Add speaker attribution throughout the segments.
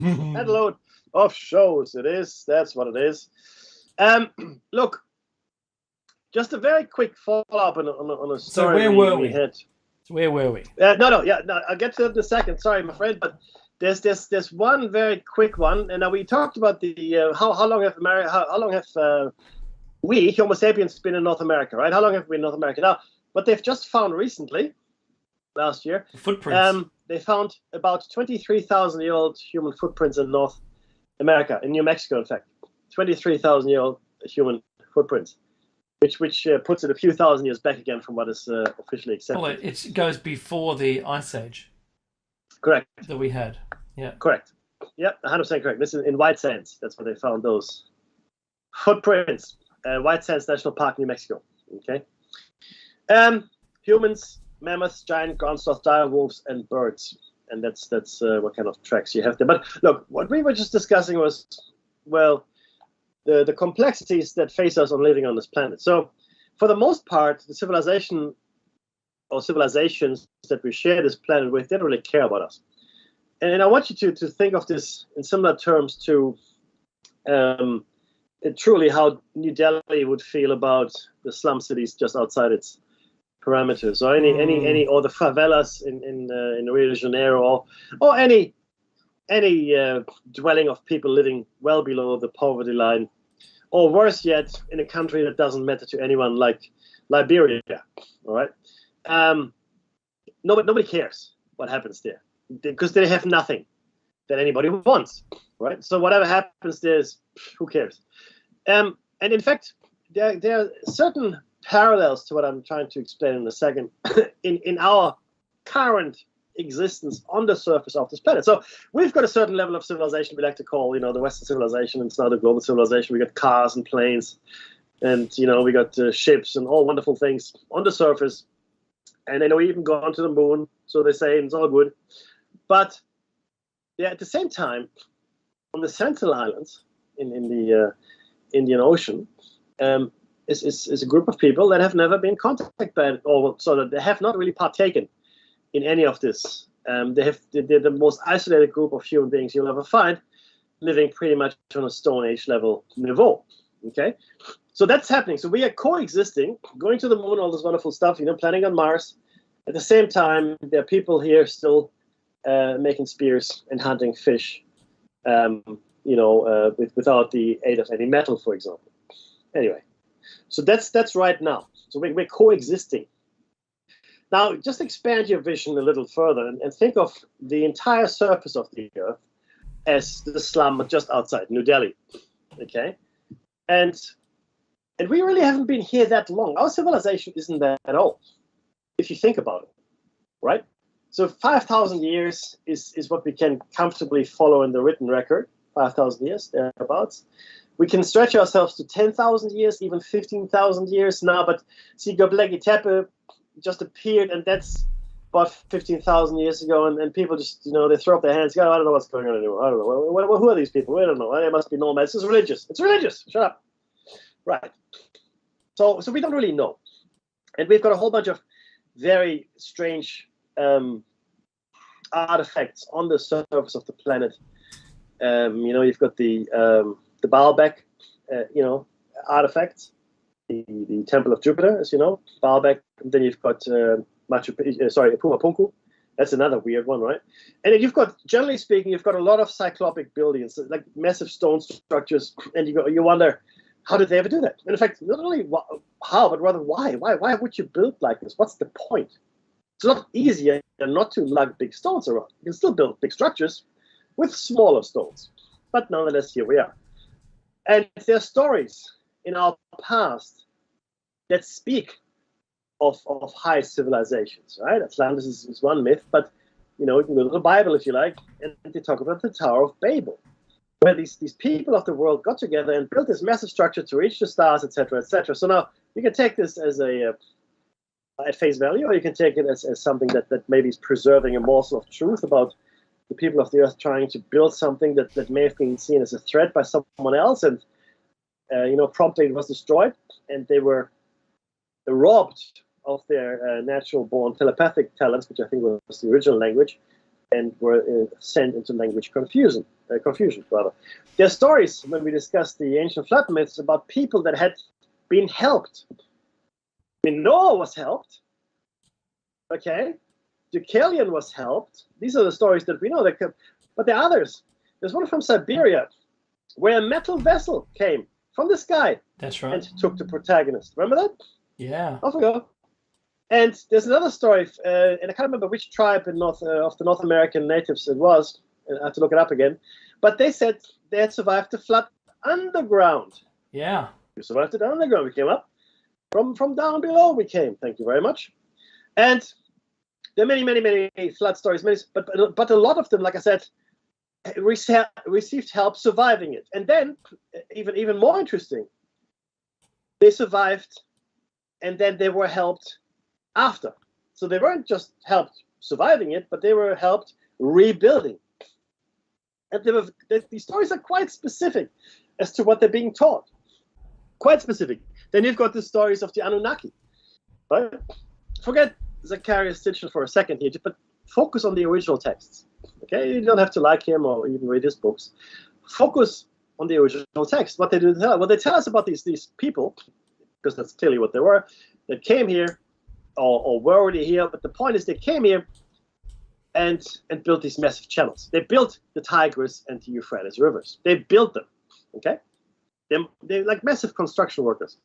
Speaker 1: Head load of shows. It is. That's what it is. Look, just a very quick follow-up on a story
Speaker 2: where were
Speaker 1: we
Speaker 2: we?
Speaker 1: had.
Speaker 2: So where were we?
Speaker 1: No. I'll get to that in a second. Sorry, my friend, but there's one very quick one, and now we talked about the how long have we Homo sapiens been in North America, right? How long have we been in North America now? What they've just found recently, last year,
Speaker 2: Footprints.
Speaker 1: they found about 23,000-year-old human footprints in North America, in New Mexico, in fact, 23,000-year-old human footprints. Which puts it a few thousand years back again from what is officially accepted.
Speaker 2: Well, it goes before the Ice Age.
Speaker 1: Correct.
Speaker 2: That we had. Yeah.
Speaker 1: Correct. Yep, 100% correct. This is in White Sands. That's where they found those footprints. White Sands National Park, New Mexico. Okay. Humans, mammoths, giant ground sloth, dire wolves, and birds. And that's what kind of tracks you have there. But look, what we were just discussing was, well, the complexities that face us on living on this planet. So, for the most part, the civilization or civilizations that we share this planet with, they don't really care about us. And I want you to think of this in similar terms to truly how New Delhi would feel about the slum cities just outside its parameters, or any or the favelas in Rio de Janeiro, or any dwelling of people living well below the poverty line, or worse yet, in a country that doesn't matter to anyone, like Liberia. All right, nobody cares what happens there because they have nothing that anybody wants. Right, so whatever happens there is, who cares? And in fact, there are certain parallels to what I'm trying to explain in a second in our current existence on the surface of this planet. So we've got a certain level of civilization we like to call, the Western civilization. It's now the global civilization. We got cars and planes, and we got ships and all wonderful things on the surface. And we even gone to the moon, so they say, and it's all good. But at the same time, on the Sentinel Islands in the Indian Ocean, is a group of people that have never been contacted by it, or so that they have not really partaken in any of this. They're the most isolated group of human beings you'll ever find, living pretty much on a Stone Age level niveau. Okay, so that's happening. So we are coexisting, going to the moon, all this wonderful stuff, planning on Mars. At the same time, there are people here still making spears and hunting fish, without the aid of any metal, for example. Anyway, so that's right now. So we're coexisting. Now, just expand your vision a little further and think of the entire surface of the Earth as the slum just outside New Delhi. Okay, and we really haven't been here that long. Our civilization isn't that old, if you think about it, right? So 5,000 years is what we can comfortably follow in the written record. 5,000 years, thereabouts. We can stretch ourselves to 10,000 years, even 15,000 years now. But see, Göbekli Tepe just appeared, and that's about 15,000 years ago. And people just, they throw up their hands. I don't know what's going on anymore. I don't know. Who are these people? I don't know. They must be normal. This is religious. It's religious. Shut up. Right. So we don't really know. And we've got a whole bunch of very strange artifacts on the surface of the planet. You've got the Baalbek, artifacts, the Temple of Jupiter, as you know, Baalbek. And then you've got Puma Punku. That's another weird one, right? And then you've got, generally speaking, you've got a lot of cyclopic buildings, like massive stone structures, and you wonder, how did they ever do that? And in fact, not only how, but rather why? Why would you build like this? What's the point? It's a lot easier not to lug big stones around. You can still build big structures with smaller stones. But nonetheless, here we are. And there are stories in our past that speak of high civilizations, right? Atlantis is one myth, but you can go to the Bible if you like, and they talk about the Tower of Babel, where these people of the world got together and built this massive structure to reach the stars, etc., etc. So now you can take this as at face value, or you can take it as something that maybe is preserving a morsel of truth about the people of the Earth trying to build something that may have been seen as a threat by someone else, and promptly it was destroyed, and they were robbed of their natural-born telepathic talents, which I think was the original language, and were sent into language confusion. There are stories when we discuss the ancient flood myths about people that had been helped. I mean, Noah was helped. Okay, Deucalion was helped. These are the stories that we know. But there are others. There's one from Siberia, where a metal vessel came from the sky.
Speaker 2: That's right.
Speaker 1: And took the protagonist. Remember that?
Speaker 2: Yeah.
Speaker 1: Off we go. And there's another story, and I can't remember which tribe of the North American natives it was. I have to look it up again. But they said they had survived the flood underground.
Speaker 2: Yeah.
Speaker 1: We survived it underground. We came up from down below. We came. Thank you very much. And there are many flood stories. But a lot of them, like I said, received help surviving it. And then, even more interesting, they survived, and then they were helped after. So they weren't just helped surviving it, but they were helped rebuilding. And these stories are quite specific as to what they're being taught. Quite specific. Then you've got the stories of the Anunnaki. Right? Forget Zacharias Sitchin for a second here, but focus on the original texts. Okay, you don't have to like him or even read his books. Focus on the original text. What they do tell, what they tell us about these people, because that's clearly what they were, that came here or were already here. But the point is, they came here and built these massive channels. They built the Tigris and the Euphrates rivers. They built them. Okay, they're like massive construction workers.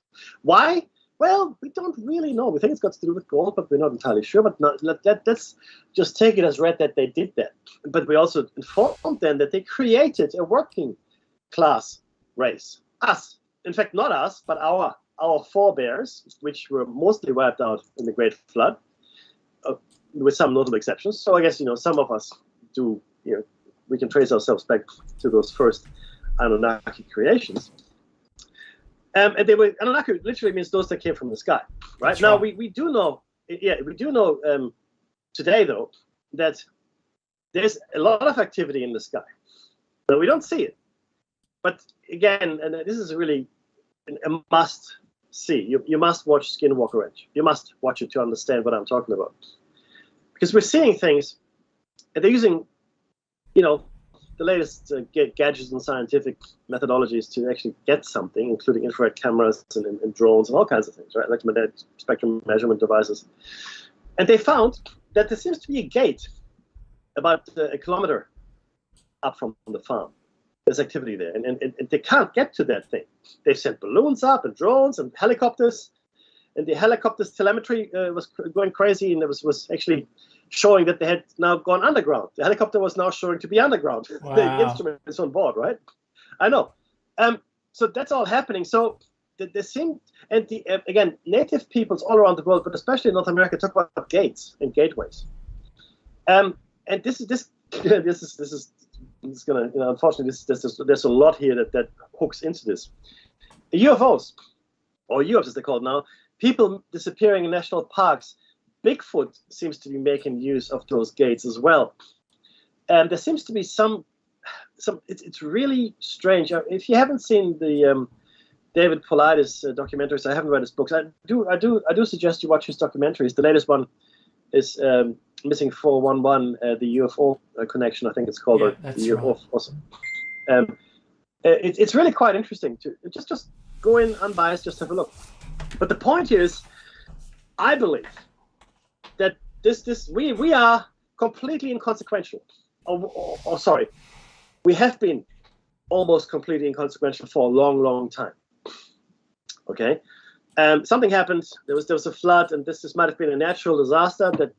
Speaker 1: Why? Well, we don't really know. We think it's got to do with gold, but we're not entirely sure. But let's just take it as read that they did that. But we also informed them that they created a working class race. Us. In fact, not us, but our forebears, which were mostly wiped out in the Great Flood, with some notable exceptions. So I guess, some of us do, we can trace ourselves back to those first Anunnaki creations. And they were, Anunnaki literally means those that came from the sky, right?
Speaker 2: That's
Speaker 1: now,
Speaker 2: right.
Speaker 1: we do know today, though, that there's a lot of activity in the sky. But we don't see it. But again, and this is really a must see. You must watch Skinwalker Ranch. You must watch it to understand what I'm talking about. Because we're seeing things, and they're using, the latest gadgets and scientific methodologies to actually get something, including infrared cameras and drones and all kinds of things, right? Electromagnetic spectrum measurement devices. And they found that there seems to be a gate about a kilometer up from the farm. There's activity there, and they can't get to that thing. They've sent balloons up and drones and helicopters, and the helicopters' telemetry was going crazy, and it was actually showing that they had now gone underground. The helicopter was now showing to be underground.
Speaker 2: Wow.
Speaker 1: The instrument is on board, right? I know. So that's all happening. So there seem, and again, native peoples all around the world, but especially in North America, talk about gates and gateways. And this is gonna, unfortunately, there's a lot here that hooks into this. UFOs, or UFOs as they're called now, people disappearing in national parks. Bigfoot seems to be making use of those gates as well. And there seems to be some. It's really strange. If you haven't seen the David Paulides documentaries, I haven't read his books. I do suggest you watch his documentaries. The latest one is Missing 411, the UFO connection, I think it's called.
Speaker 2: Yeah, that's
Speaker 1: UFO
Speaker 2: right.
Speaker 1: awesome. It's really quite interesting to just go in unbiased, just have a look. But the point is, I believe that we are completely inconsequential. Or sorry, we have been almost completely inconsequential for a long, long time. Okay, something happened. There was a flood, and this might have been a natural disaster that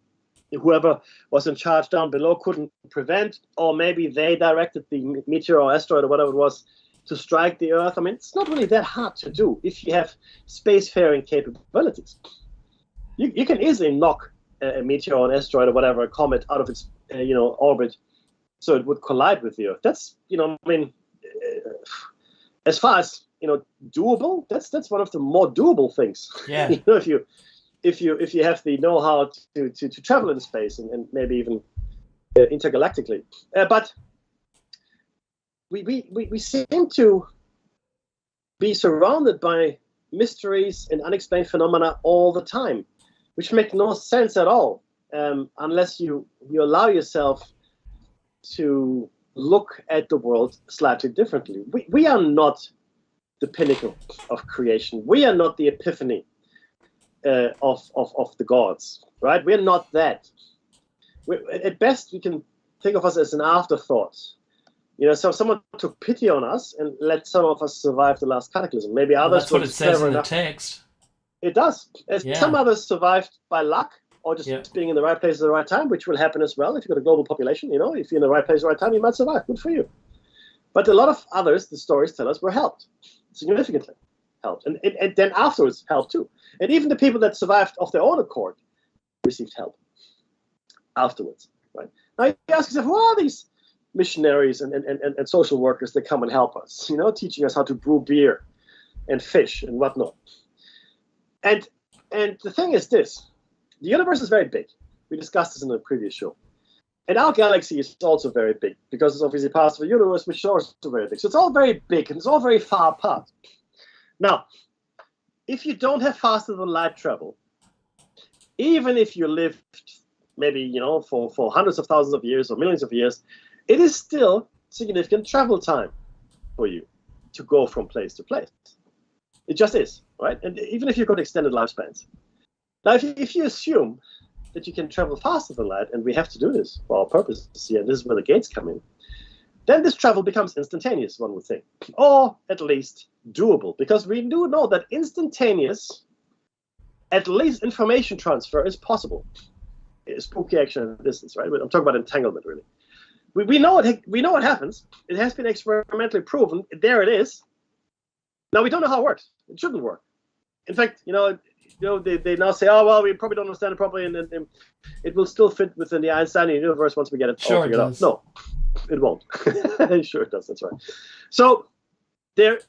Speaker 1: whoever was in charge down below couldn't prevent, or maybe they directed the meteor or asteroid or whatever it was to strike the Earth. I mean, it's not really that hard to do if you have spacefaring capabilities. You can easily knock a meteor or an asteroid or whatever, a comet, out of its orbit, so it would collide with the Earth. That's as far as doable, that's one of the more doable things.
Speaker 2: Yeah.
Speaker 1: If you have the know-how to travel in space and maybe even intergalactically, but we seem to be surrounded by mysteries and unexplained phenomena all the time, which make no sense at all, unless you allow yourself to look at the world slightly differently. We are not the pinnacle of creation. We are not the epiphany of the gods, right? We're not that. At best, we can think of us as an afterthought. So someone took pity on us and let some of us survive the last cataclysm. Maybe others.
Speaker 2: That's what it says in the text.
Speaker 1: It does. Some others survived by luck or just being in the right place at the right time, which will happen as well if you've got a global population. If you're in the right place at the right time, you might survive. Good for you. But a lot of others, the stories tell us, were helped, significantly helped. And then afterwards helped too. And even the people that survived of their own accord received help afterwards. Right? Now you ask yourself, who are these missionaries and social workers that come and help us, teaching us how to brew beer and fish and whatnot? And the thing is this, the universe is very big. We discussed this in the previous show. And our galaxy is also very big because it's obviously part of the universe, which is also very big. So it's all very big and it's all very far apart. Now, if you don't have faster than light travel, even if you lived maybe, for hundreds of thousands of years or millions of years, it is still significant travel time for you to go from place to place. It just is, right? And even if you've got extended lifespans. Now, if you assume that you can travel faster than light, and we have to do this for our purposes here, and this is where the gates come in, then this travel becomes instantaneous, one would think, or at least doable, because we do know that instantaneous, at least information transfer is possible. It's spooky action at a distance, right? I'm talking about entanglement, really. We know it happens. It has been experimentally proven. There it is. Now we don't know how it works. It shouldn't work. In fact, they now say, oh well, we probably don't understand it properly, and it will still fit within the Einsteinian universe once we get it all figured out. No, it won't. Sure it does. That's right. So it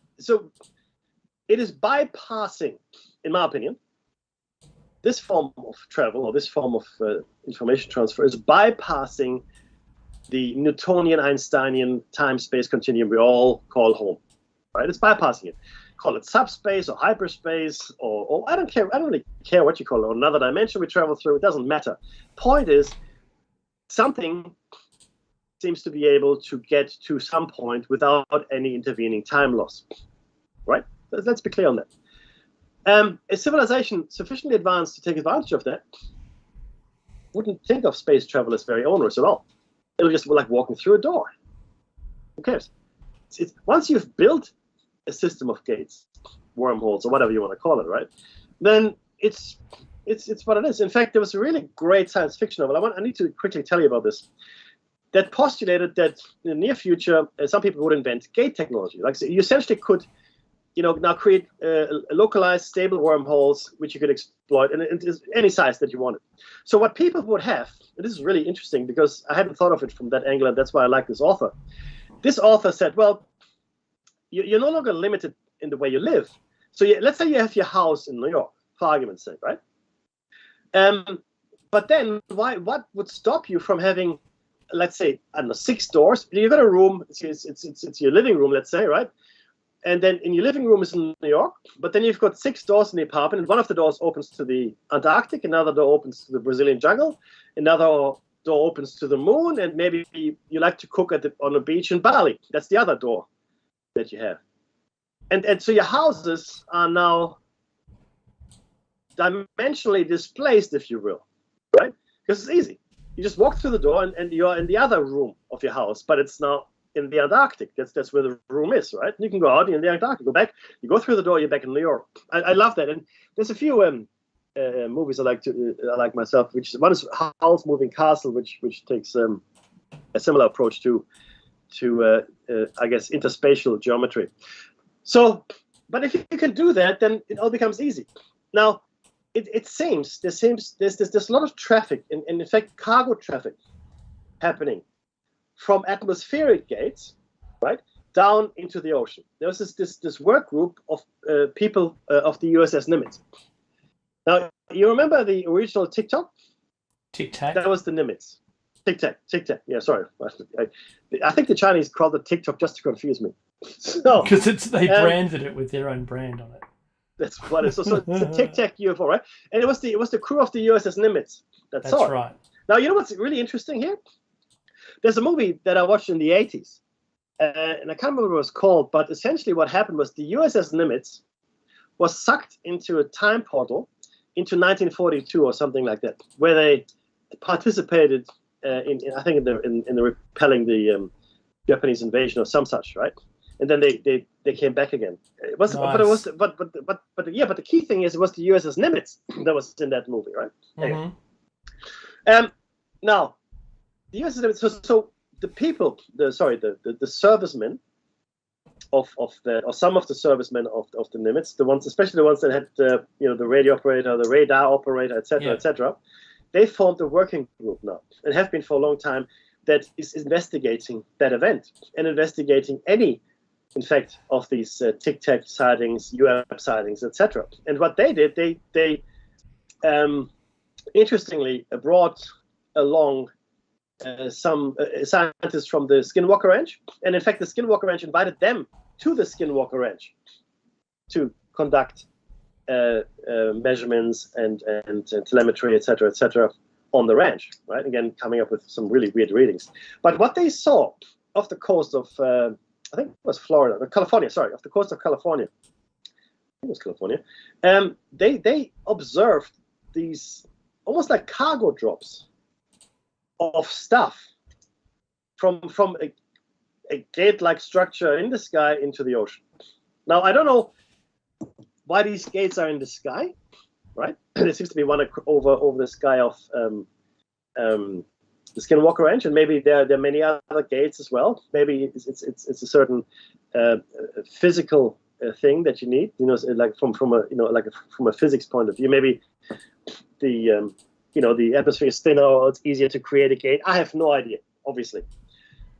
Speaker 1: is bypassing, in my opinion, this form of travel or this form of information transfer is bypassing the Newtonian, Einsteinian time-space continuum we all call home, right? It's bypassing it. Call it subspace or hyperspace or I don't care. I don't really care what you call it, or another dimension we travel through. It doesn't matter. Point is, something seems to be able to get to some point without any intervening time loss, right? Let's be clear on that. A civilization sufficiently advanced to take advantage of that wouldn't think of space travel as very onerous at all. It'll just be like walking through a door. Who cares? Once you've built a system of gates, wormholes, or whatever you want to call it, right? Then it's what it is. In fact, there was a really great science fiction novel. I need to quickly tell you about this. That postulated that in the near future, some people would invent gate technology. Like, so you essentially could, now create localized, stable wormholes which you could exploit in any size that you wanted. So what people would have, and this is really interesting because I hadn't thought of it from that angle, and that's why I like this author. This author said, well, you're no longer limited in the way you live. So let's say you have your house in New York, for argument's sake, right? But then what would stop you from having, let's say, I don't know, 6 doors? You've got a room, it's your living room, let's say, right? And then in your living room is in New York, but then you've got 6 doors in the apartment, and one of the doors opens to the Antarctic, another door opens to the Brazilian jungle, another door opens to the moon, and maybe you like to cook on a beach in Bali. That's the other door that you have. And so your houses are now dimensionally displaced, if you will, right? Because it's easy. You just walk through the door and you're in the other room of your house, but it's now in the Antarctic. That's where the room is, right? You can go out in the Antarctic, go back, you go through the door, you're back in New York. I love that. And there's a few movies I like myself, which one is Howl's Moving Castle, which takes a similar approach to I guess interspatial geometry. So, but if you can do that, then it all becomes easy. Now, it seems there's a lot of traffic, and in fact cargo traffic happening from atmospheric gates, right, down into the ocean. There was this work group of people of the USS Nimitz. Now, you remember the original TikTok?
Speaker 2: Tic-tac?
Speaker 1: That was the Nimitz. Tic-tac. Yeah, sorry. I think the Chinese called it TikTok just to confuse me. So,
Speaker 2: because they branded it with their own brand on it.
Speaker 1: That's what it is. So it's a Tic-tac UFO, right? And it was the crew of the USS Nimitz that saw it.
Speaker 2: That's right.
Speaker 1: Now, you know what's really interesting here? there's a movie that I watched in the 80s, and I can't remember what it was called, but essentially what happened was the USS Nimitz was sucked into a time portal into 1942 or something like that, where they participated in the repelling the Japanese invasion or some such, right? And then they came back again. It was,
Speaker 2: nice.
Speaker 1: but the key thing is it was the USS Nimitz that was in that movie, right?
Speaker 2: Mm-hmm.
Speaker 1: Anyway. Now, the USS Nimitz. So the people, the servicemen of some of the servicemen of the Nimitz, the ones, especially the ones that had the radio operator, the radar operator, etc., they formed a working group now and have been for a long time that is investigating that event and investigating any, in fact, of these Tic Tac sightings, UAP sightings, etc. And what they did, they interestingly brought along some scientists from the Skinwalker Ranch, and in fact, the Skinwalker Ranch invited them to the Skinwalker Ranch to conduct measurements and telemetry, etc., on the ranch. Right, again, coming up with some really weird readings. But what they saw off the coast of I think it was California. Sorry, off the coast of California. I think it was California. They observed these almost like cargo drops of stuff from a gate-like structure in the sky into the ocean. Now, I don't know why these gates are in the sky, right? There seems to be one over the sky of the Skinwalker Ranch, and maybe there are many other gates as well. Maybe it's a certain physical thing that you need, like from a physics point of view. Maybe the atmosphere is thinner, or it's easier to create a gate. I have no idea, obviously.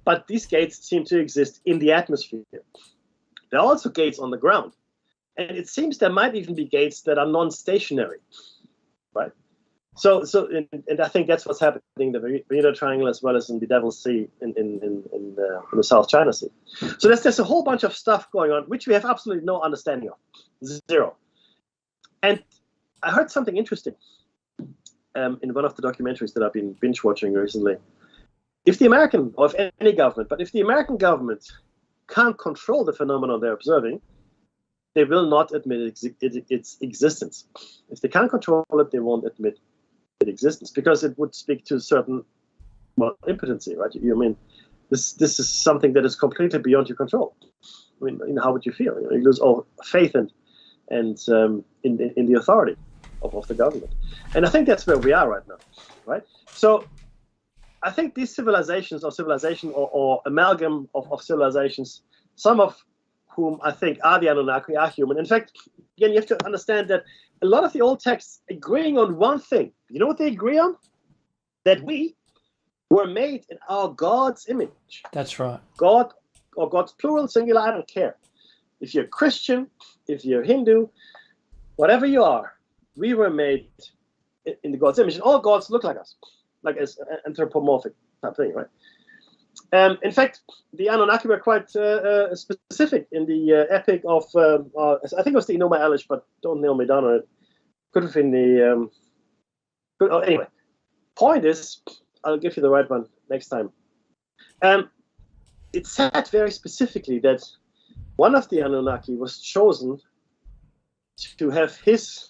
Speaker 1: But these gates seem to exist in the atmosphere. There are also gates on the ground. And it seems there might even be gates that are non-stationary, right? So I think that's what's happening in the Bermuda Triangle as well as in the Devil's Sea in the South China Sea. So there's a whole bunch of stuff going on which we have absolutely no understanding of, zero. And I heard something interesting in one of the documentaries that I've been binge watching recently. If the American, or if any government, but if the American government can't control the phenomenon they're observing, they will not admit its existence. If they can't control it, they won't admit its existence, because it would speak to a certain, impotency, right? This is something that is completely beyond your control. How would you feel? You lose all faith in the authority of the government. And I think that's where we are right now, right? So I think these civilizations or amalgam of civilizations, some of whom I think are the Anunnaki, are human. In fact, again, you have to understand that a lot of the old texts agreeing on one thing. You know what they agree on? That we were made in our God's image.
Speaker 2: That's right.
Speaker 1: God, or God's plural, singular, I don't care. If you're Christian, if you're Hindu, whatever you are, we were made in the God's image. And all gods look like us, like as anthropomorphic type thing, right? In fact, the Anunnaki were quite specific in the epic of, I think it was the Enuma Elish, but don't nail me down on it. Could have been the... anyway, point is, I'll give you the right one next time. It said very specifically that one of the Anunnaki was chosen to have his,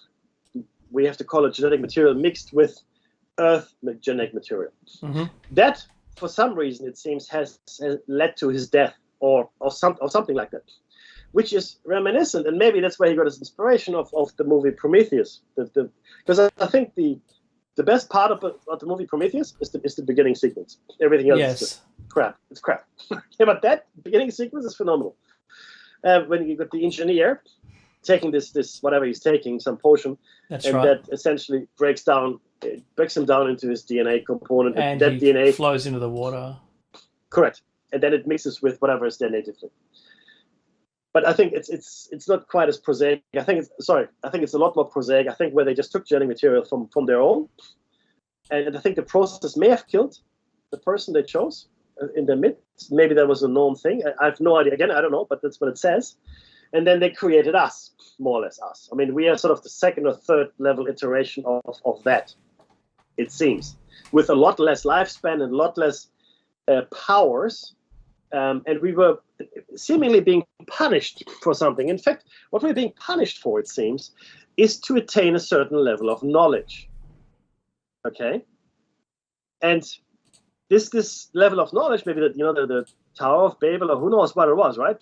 Speaker 1: we have to call it genetic material, mixed with Earth genetic material. Mm-hmm. That, for some reason, it seems, has led to his death or something like that, which is reminiscent, and maybe that's where he got his inspiration of the movie Prometheus. Because I think the best part of the movie Prometheus is the beginning sequence. Everything else is just crap. It's crap. Yeah, but that beginning sequence is phenomenal. When you got the engineer taking this whatever he's taking, some potion, that essentially breaks him down into his DNA component,
Speaker 2: and
Speaker 1: that DNA
Speaker 2: flows into the water.
Speaker 1: Correct, and then it mixes with whatever is there natively. But I think it's not quite as prosaic. I think it's a lot more prosaic. I think where they just took genetic material from their own, and I think the process may have killed the person they chose in their midst. Maybe that was a known thing. I have no idea. Again, I don't know, but that's what it says. And then they created us, more or less us. I mean, we are sort of the second or third level iteration of that, it seems, with a lot less lifespan and a lot less powers, and we were seemingly being punished for something. In fact, what we're being punished for, it seems, is to attain a certain level of knowledge. Okay, and this level of knowledge, maybe the Tower of Babel, or who knows what it was, right?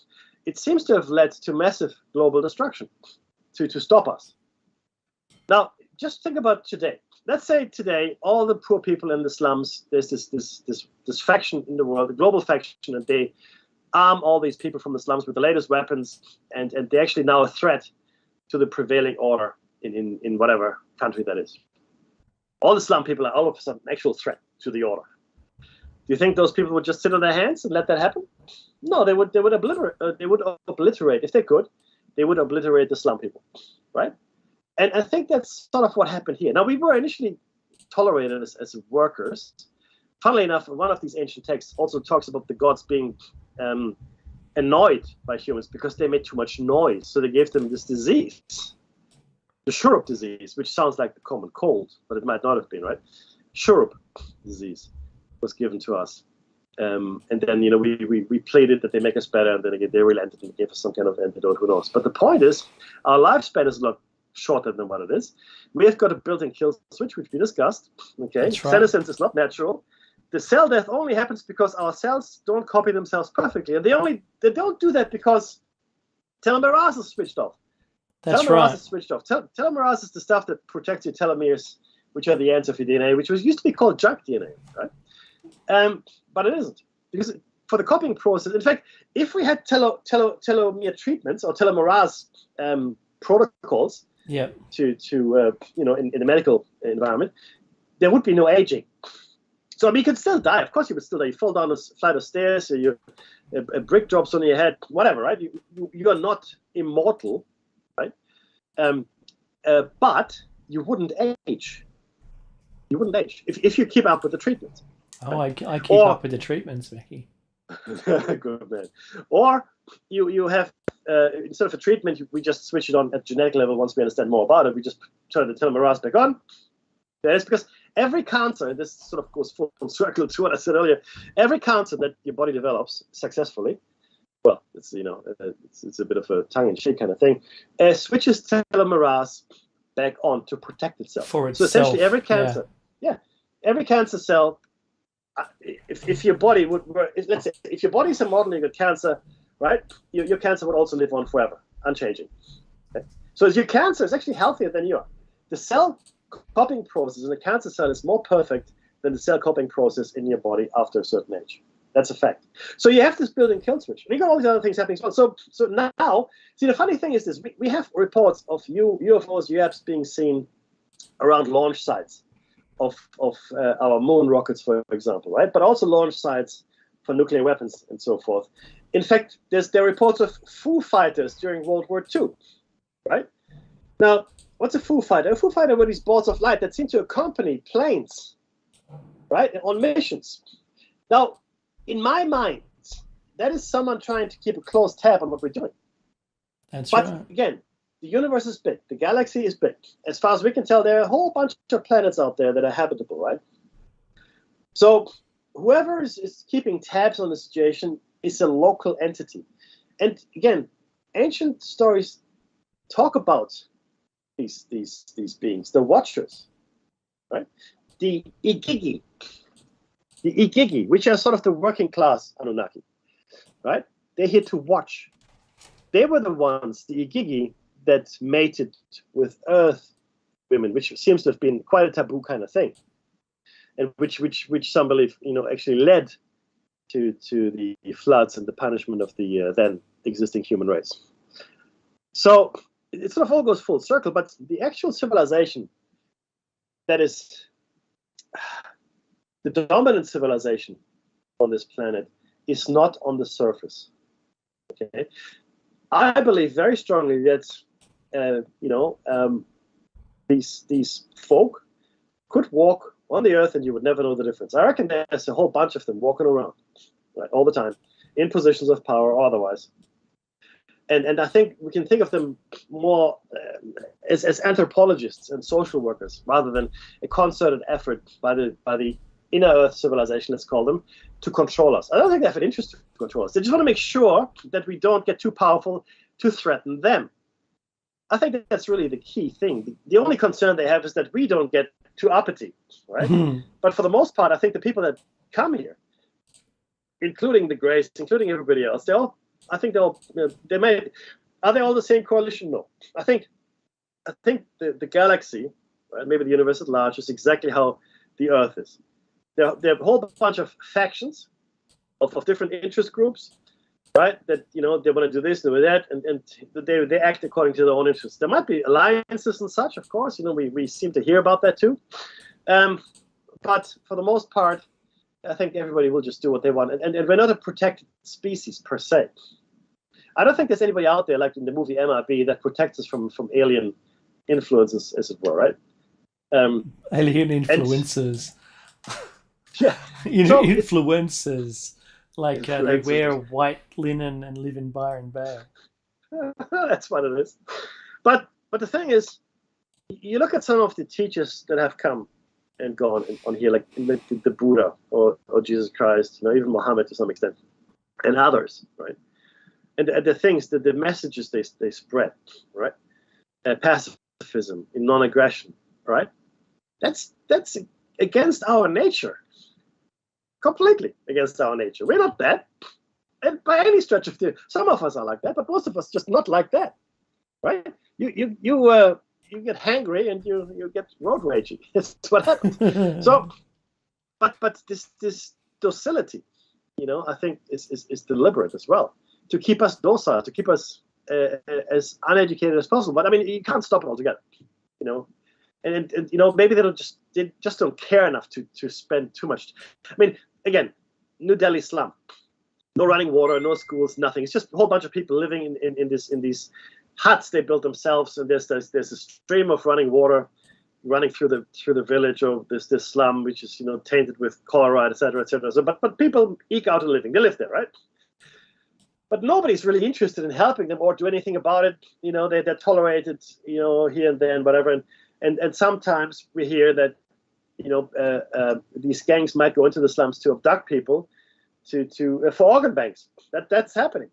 Speaker 1: It seems to have led to massive global destruction to stop us. Now, just think about today. Let's say today, all the poor people in the slums, there's this faction in the world, the global faction, and they arm all these people from the slums with the latest weapons, and they're actually now a threat to the prevailing order in whatever country that is. All the slum people are all of a sudden an actual threat to the order. Do you think those people would just sit on their hands and let that happen? No, they would obliterate if they could. They would obliterate the slum people, right? And I think that's sort of what happened here. Now, we were initially tolerated as workers. Funnily enough, one of these ancient texts also talks about the gods being annoyed by humans because they made too much noise. So they gave them this disease, the Shurup disease, which sounds like the common cold, but it might not have been, right? Shurup disease was given to us. And then, we pleaded that they make us better, and then again, they relented and gave us some kind of antidote, who knows. But the point is, our lifespan is a lot shorter than what it is. We have got a built-in kill switch, which we discussed. Okay,
Speaker 2: That's right.
Speaker 1: Senescence is not natural. The cell death only happens because our cells don't copy themselves perfectly, and they don't do that because telomerase is switched off.
Speaker 2: That's
Speaker 1: telomerase
Speaker 2: right.
Speaker 1: is switched off. Telomerase is the stuff that protects your telomeres, which are the ends of your DNA, which used to be called junk DNA, right? But it isn't, because for the copying process, in fact, if we had telomere treatments or telomerase protocols,
Speaker 2: Yeah.
Speaker 1: to in the medical environment, there would be no aging. So we could still die. Of course, you would still die. You fall down a flight of stairs, or a brick drops on your head, whatever, right? You are not immortal, right? But you wouldn't age. You wouldn't age if you keep up with the treatment.
Speaker 2: Oh, I keep up with the treatments, Mickey.
Speaker 1: Good man. Or you have instead of a treatment, we just switch it on at genetic level. Once we understand more about it, we just turn the telomerase back on. That is because every cancer, and this sort of goes full circle to what I said earlier, every cancer that your body develops successfully, well, it's a bit of a tongue-in-cheek kind of thing, switches telomerase back on to protect itself.
Speaker 2: For itself.
Speaker 1: So essentially, every cancer, every cancer cell, if your body let's say, if your body is a model, you got cancer, right? Your cancer would also live on forever, unchanging. Okay? So your cancer is actually healthier than you are. The cell copying process in a cancer cell is more perfect than the cell copying process in your body after a certain age. That's a fact. So you have this built-in kill switch. We got all these other things happening as well. So now, see, the funny thing is this: we have reports of UFOs, UAPs being seen around launch sites of our moon rockets, for example, right? But also launch sites for nuclear weapons and so forth. In fact, there are reports of Foo Fighters during World War II, right? Now, what's a Foo Fighter? A Foo Fighter were these balls of light that seem to accompany planes, right, on missions. Now, in my mind, that is someone trying to keep a close tab on what we're doing.
Speaker 2: That's
Speaker 1: but
Speaker 2: right.
Speaker 1: Again, the universe is big. The galaxy is big. As far as we can tell, there are a whole bunch of planets out there that are habitable, right? So whoever is keeping tabs on the situation is a local entity. And again, ancient stories talk about these beings, the Watchers, right? The Igigi, which are sort of the working class Anunnaki, right? They're here to watch. They were the ones, the Igigi, that mated with Earth women, which seems to have been quite a taboo kind of thing, and which some believe, actually led to the floods and the punishment of the then existing human race. So it sort of all goes full circle, but the actual civilization that is the dominant civilization on this planet is not on the surface. Okay, I believe very strongly that these folk could walk on the earth and you would never know the difference. I reckon there's a whole bunch of them walking around, right, all the time, in positions of power or otherwise. And I think we can think of them more as anthropologists and social workers rather than a concerted effort by the inner Earth civilization, let's call them, to control us. I don't think they have an interest to control us. They just want to make sure that we don't get too powerful to threaten them. I think that's really the key thing. The only concern they have is that we don't get too uppity, right? But for the most part, I think the people that come here, including the Greys, including everybody else, they all are they all the same coalition? No. I think the galaxy, right, maybe the universe at large, is exactly how the Earth is. There are a whole bunch of factions of different interest groups, right? That they want to do this, do that, and they act according to their own interests. There might be alliances and such, of course. We seem to hear about that too. But for the most part, I think everybody will just do what they want, and we're not a protected species per se. I don't think there's anybody out there like in the movie MRB that protects us from alien influences, as it were, right?
Speaker 2: Alien influences.
Speaker 1: Yeah,
Speaker 2: influencers. Like they wear white linen and live in Byron Bay.
Speaker 1: That's what it is. But the thing is, you look at some of the teachers that have come and gone on here, like the Buddha or Jesus Christ, even Muhammad to some extent, and others, right? And the things, the messages they spread, right? Pacifism, non-aggression, right? That's against our nature. Completely against our nature. We're not that, and by any stretch of some of us are like that, but most of us just not like that, right? You get hangry and you get road raging. That's what happens. So, but this docility, I think is deliberate as well, to keep us docile, to keep us as uneducated as possible. But I mean, you can't stop it altogether, And maybe they just don't care enough to spend too much. I mean, again, New Delhi slum, no running water, no schools, nothing. It's just a whole bunch of people living in these huts they built themselves, and there's a stream of running water running through the village, or this slum which is tainted with cholera, etc., etc. So, but people eke out a living. They live there, right? But nobody's really interested in helping them or do anything about it. They're tolerated, here and there and whatever. And sometimes we hear that, these gangs might go into the slums to abduct people for organ banks. That's happening,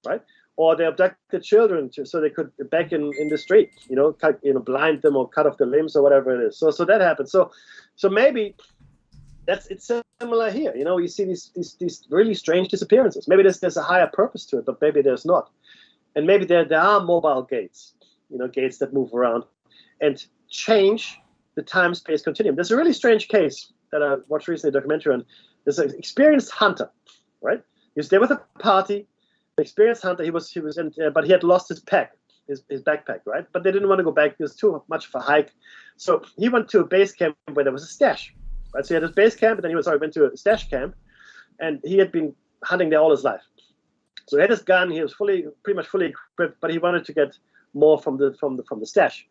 Speaker 1: right? Or they abduct the children so they could beg in the street, blind them or cut off the limbs or whatever it is. So that happens. So maybe it's similar here. You see these really strange disappearances. Maybe there's a higher purpose to it, but maybe there's not. And maybe there are mobile gates, gates that move around and change the time-space continuum. There's a really strange case that I watched recently, a documentary on. There's an experienced hunter, right? He was there with a party. The experienced hunter, he was but he had lost his backpack, right? But they didn't want to go back. It was too much of a hike. So he went to a base camp where there was a stash, right? So he had his base camp, and then he went to a stash camp, and he had been hunting there all his life. So he had his gun. He was pretty much fully equipped, but he wanted to get more from the stash.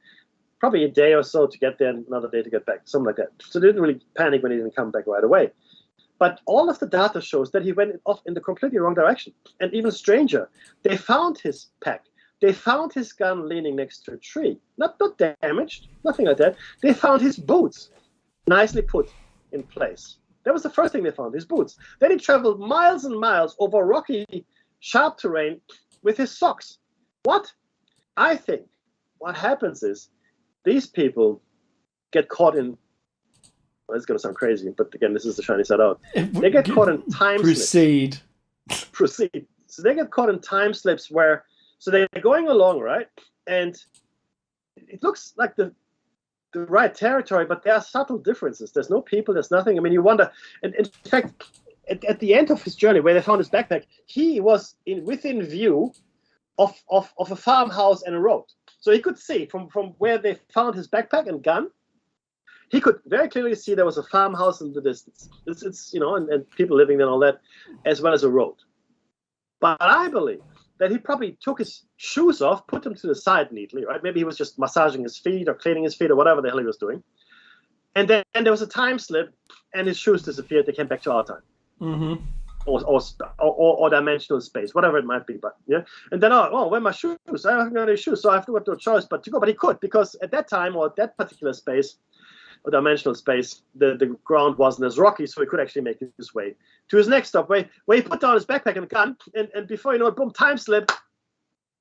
Speaker 1: Probably a day or so to get there, and another day to get back, something like that. So they didn't really panic when he didn't come back right away. But all of the data shows that he went off in the completely wrong direction. And even stranger, they found his pack. They found his gun leaning next to a tree. Not damaged, nothing like that. They found his boots, nicely put in place. That was the first thing they found, his boots. Then he traveled miles and miles over rocky, sharp terrain with his socks. What? I think what happens is these people get caught in, well, it's going to sound crazy, but again, this is the shiny side out. They get caught in time
Speaker 2: slips.
Speaker 1: Proceed. So they get caught in time slips so they're going along, right? And it looks like the right territory, but there are subtle differences. There's no people, there's nothing. I mean, you wonder, and in fact, at the end of his journey, where they found his backpack, he was within view of a farmhouse and a road. So he could see from where they found his backpack and gun, he could very clearly see there was a farmhouse in the distance. It's and people living there and all that, as well as a road. But I believe that he probably took his shoes off, put them to the side neatly, right? Maybe he was just massaging his feet or cleaning his feet or whatever the hell he was doing. And then there was a time slip, and his shoes disappeared. They came back to our time.
Speaker 2: Mm-hmm.
Speaker 1: Or dimensional space, whatever it might be. But yeah, and then where are my shoes? I haven't got any shoes, so I have to have no choice but to go. But he could, because at that time or that particular space, or dimensional space, the ground wasn't as rocky, so he could actually make his way to his next stop, where he put down his backpack and gun, and before you know it, boom, time slip,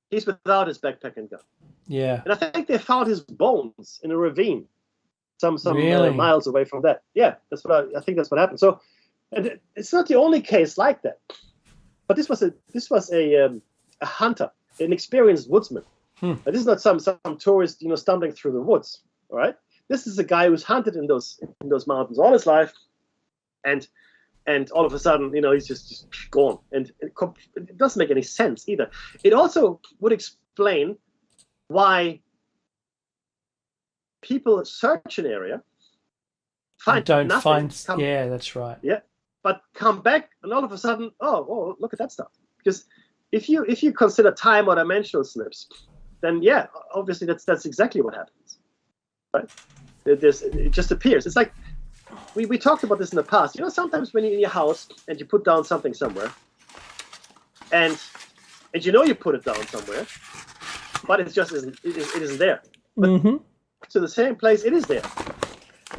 Speaker 1: he's without his backpack and gun.
Speaker 2: Yeah.
Speaker 1: And I think they found his bones in a ravine, some
Speaker 2: Really?
Speaker 1: miles away from that. Yeah, that's what I think that's what happened. So, and it's not the only case like that, but this was a hunter, an experienced woodsman. This is not some tourist, stumbling through the woods. All right, this is a guy who's hunted in those mountains all his life, and all of a sudden, he's just gone, and it doesn't make any sense either. It also would explain why people search an area, find nothing,
Speaker 2: yeah, that's right.
Speaker 1: Yeah, but come back, and all of a sudden, oh, look at that stuff. Because if you consider time or dimensional slips, then yeah, obviously that's exactly what happens, right? It just appears. It's like we talked about this in the past. Sometimes when you're in your house and you put down something somewhere, and you put it down somewhere, but it just isn't. It isn't there. But to the same place, it is there.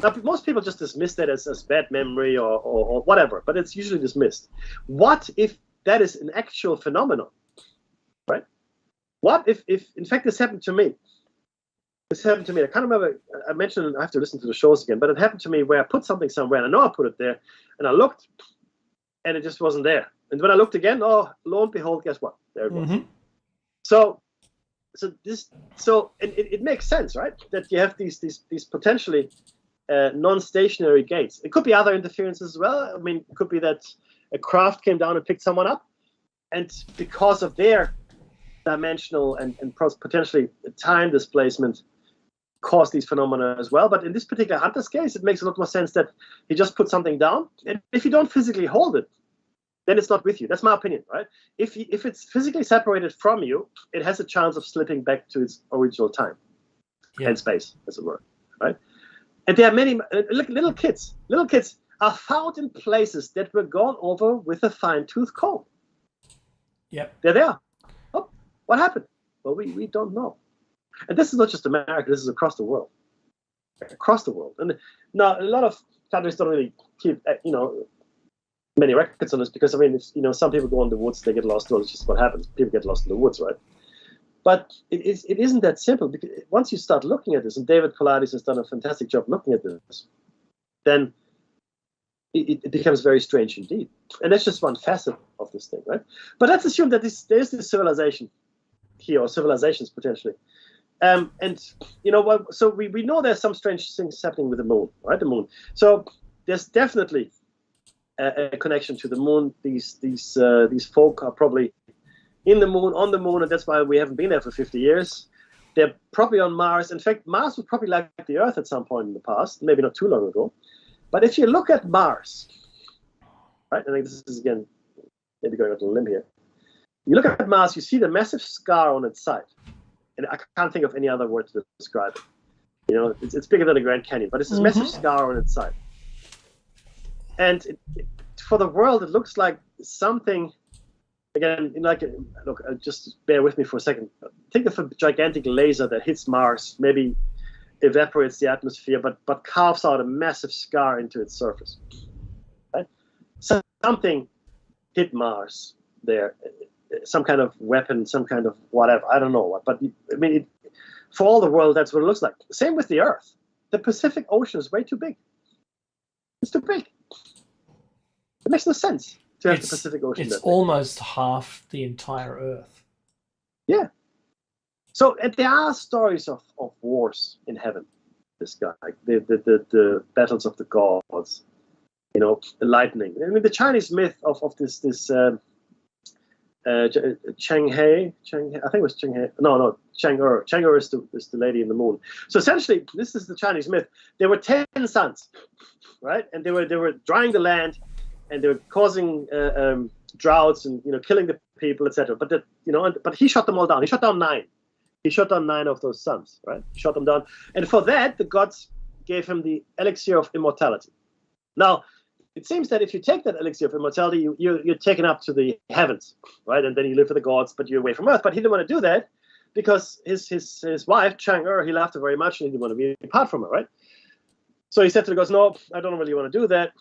Speaker 1: Now, most people just dismiss that as bad memory or whatever, but it's usually dismissed. What if that is an actual phenomenon, right? What if in fact, this happened to me? This happened to me. I can't remember. I mentioned I have to listen to the shows again, but it happened to me where I put something somewhere, and I know I put it there, and I looked, and it just wasn't there. And when I looked again, lo and behold, guess what? There it was. So it makes sense, right? That you have these potentially non-stationary gates. It could be other interferences as well. I mean, it could be that a craft came down and picked someone up, and because of their dimensional and potentially time displacement, caused these phenomena as well. But in this particular hunter's case, it makes a lot more sense that he just put something down, and if you don't physically hold it, then it's not with you. That's my opinion, right? If it's physically separated from you, it has a chance of slipping back to its original time and space, as it were, right? And there are many little kids. Little kids are found in places that were gone over with a fine-tooth comb.
Speaker 2: Yep.
Speaker 1: They're there. Oh, what happened? Well, we don't know. And this is not just America. This is across the world. Across the world. And now a lot of countries don't really keep, many records on this, because I mean, some people go in the woods, they get lost. Well, it's just what happens. People get lost in the woods, right? But it isn't that simple, because once you start looking at this, and David Paulides has done a fantastic job looking at this, then it becomes very strange indeed. And that's just one facet of this thing, right? But let's assume that there's this civilization here, or civilizations potentially. So we know there's some strange things happening with the moon, right? The moon. So there's definitely a connection to the moon. These folk are probably in the moon, on the moon, and that's why we haven't been there for 50 years. They're probably on Mars. In fact, Mars was probably like the Earth at some point in the past, maybe not too long ago. But if you look at Mars, right, I think this is, again, maybe going out on a limb here. You look at Mars, you see the massive scar on its side. And I can't think of any other word to describe it. It's bigger than the Grand Canyon, but it's this massive scar on its side. And for the world, it looks like something, again, look, just bear with me for a second. Think of a gigantic laser that hits Mars, maybe evaporates the atmosphere, but carves out a massive scar into its surface. Right? So something hit Mars there, some kind of weapon, some kind of whatever, I don't know what. But I mean, for all the world, that's what it looks like. Same with the Earth. The Pacific Ocean is way too big. It's too big. It makes no sense to have the Pacific Ocean.
Speaker 2: It's almost half the entire Earth.
Speaker 1: Yeah. So there are stories of wars in heaven. This guy, the battles of the gods, the lightning. I mean, the Chinese myth of this Cheng He. I think it was Cheng He. No, Chang'e. Chang'e is the lady in the moon. So essentially, this is the Chinese myth. There were 10 suns, right? And they were drying the land, and they were causing droughts and killing the people, etc. But he shot them all down. He shot down 9. He shot down 9 of those suns, right? He shot them down, and for that, the gods gave him the elixir of immortality. Now, it seems that if you take that elixir of immortality, you're taken up to the heavens, right? And then you live with the gods, but you're away from Earth. But he didn't want to do that because his wife, Chang'e, he loved her very much, and he didn't want to be apart from her, right? So he said to the gods, "No, I don't really want to do that."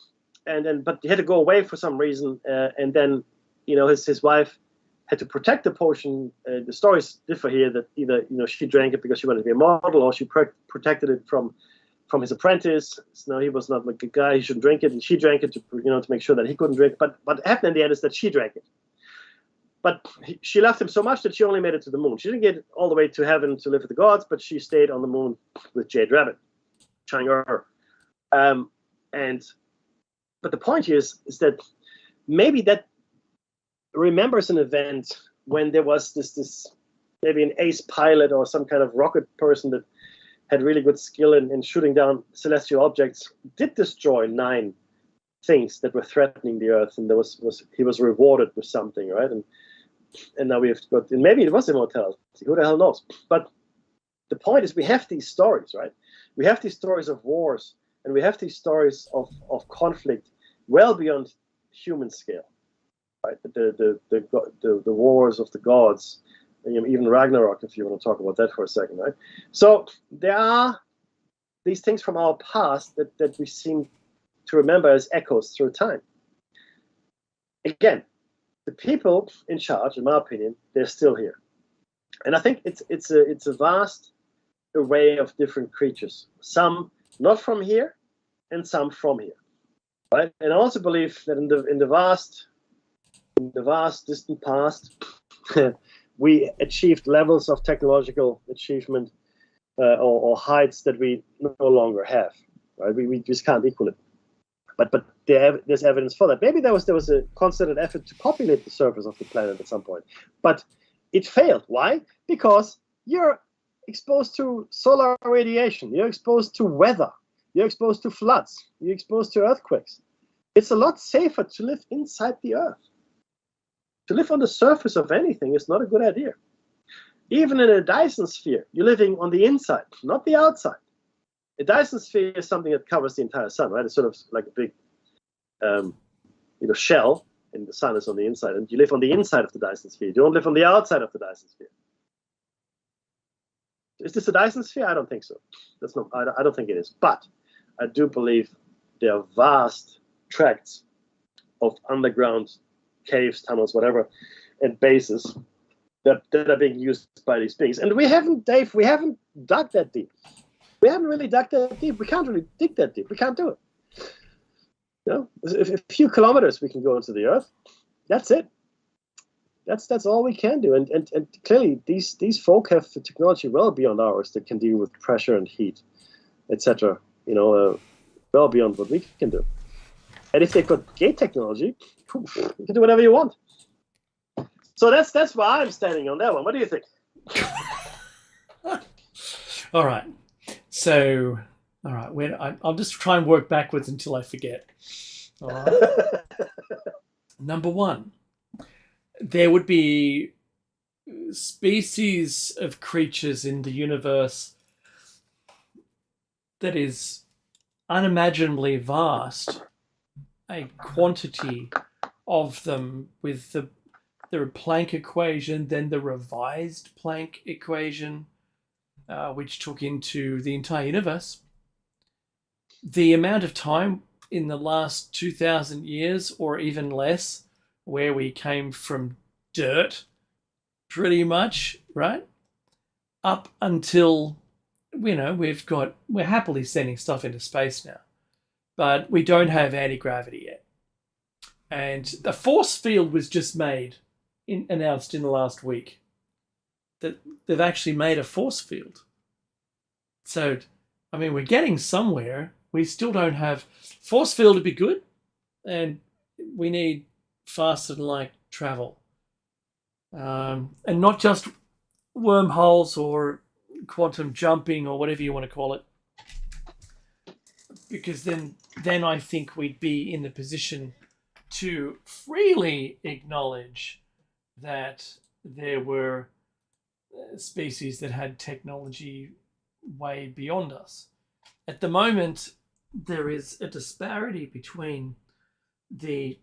Speaker 1: But he had to go away for some reason, and then, his wife had to protect the potion. The stories differ here, that either she drank it because she wanted to be a model, or she protected it from his apprentice. So he was not like a guy; he shouldn't drink it, and she drank it to make sure that he couldn't drink. But what happened in the end is that she drank it. But she loved him so much that she only made it to the moon. She didn't get all the way to heaven to live with the gods, but she stayed on the moon with Jade Rabbit, Chang'e. But the point here is that maybe that remembers an event when there was this maybe an ace pilot or some kind of rocket person that had really good skill in shooting down celestial objects, did destroy 9 things that were threatening the Earth, and he was rewarded with something, right? And now we've got, and maybe it was immortality. Who the hell knows? But the point is, we have these stories, right? We have these stories of wars, and we have these stories of conflict well beyond human scale, right? The wars of the gods, even Ragnarok, if you want to talk about that for a second, right? So there are these things from our past that we seem to remember as echoes through time. Again, the people in charge, in my opinion, they're still here, and I think it's a vast array of different creatures. Some not from here, and some from here, right? And I also believe that in the vast distant past, we achieved levels of technological achievement or heights that we no longer have, right? We just can't equal it. But there's evidence for that. Maybe there was a concerted effort to populate the surface of the planet at some point, but it failed. Why? Because you're exposed to solar radiation, you're exposed to weather, you're exposed to floods, you're exposed to earthquakes. It's a lot safer to live inside the Earth. To live on the surface of anything is not a good idea. Even in a Dyson sphere, you're living on the inside, not the outside. A Dyson sphere is something that covers the entire sun, right? It's sort of like a big, shell, and the sun is on the inside, and you live on the inside of the Dyson sphere. You don't live on the outside of the Dyson sphere. Is this a Dyson sphere? I don't think so. That's not. I don't think it is. But I do believe there are vast tracts of underground caves, tunnels, whatever, and bases that are being used by these beings. And we haven't dug that deep. We haven't really dug that deep. We can't really dig that deep. We can't do it. A few kilometers we can go into the Earth. That's it. That's all we can do. And clearly these folk have the technology well beyond ours that can deal with pressure and heat, etc. Well beyond what we can do. And if they've got gate technology, you can do whatever you want. So that's why I'm standing on that one. What do you think?
Speaker 2: All right. So, all right. I'll just try and work backwards until I forget. All right. Number 1, there would be species of creatures in the universe that is unimaginably vast, a quantity of them with the Planck equation, then the revised Planck equation, which took into the entire universe. The amount of time in the last 2,000 years or even less where we came from dirt, pretty much, right? Up until, we're happily sending stuff into space now, but we don't have anti-gravity yet. And the force field was just announced in the last week, that they've actually made a force field. So, we're getting somewhere. We still don't have force field to be good, and we need faster than light travel. And not just wormholes or quantum jumping or whatever you want to call it. Because then I think we'd be in the position to freely acknowledge that there were species that had technology way beyond us. At the moment, there is a disparity between the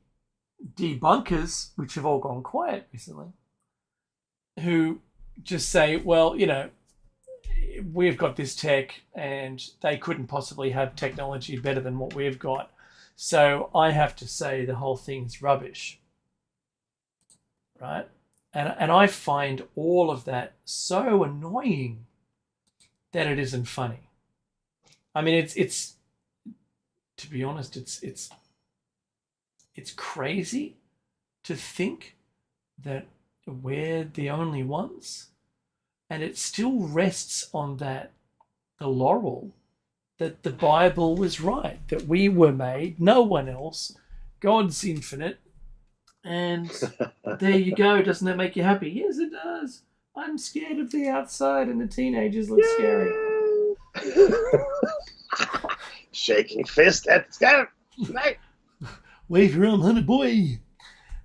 Speaker 2: debunkers, which have all gone quiet recently, who just say, well, we've got this tech and they couldn't possibly have technology better than what we've got. So I have to say the whole thing's rubbish, right? And I find all of that so annoying that it isn't funny. I mean, it's to be honest, it's crazy to think that we're the only ones, and it still rests on that the laurel that the Bible was right, that we were made, no one else, God's infinite, and there you go. Doesn't that make you happy? Yes, it does. I'm scared of the outside, and the teenagers look scary.
Speaker 1: Shaking fist at the sky.
Speaker 2: Wave your arm, honey boy.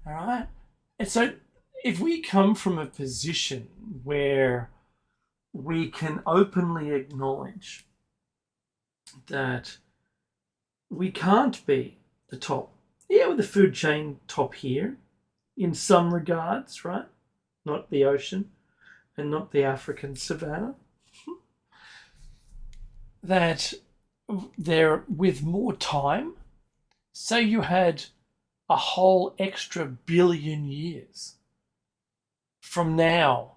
Speaker 2: All right. And so if we come from a position where we can openly acknowledge that we can't be the top, yeah, with the food chain top here in some regards, right? Not the ocean and not the African savannah. That there, with more time, say you had a whole extra billion years from now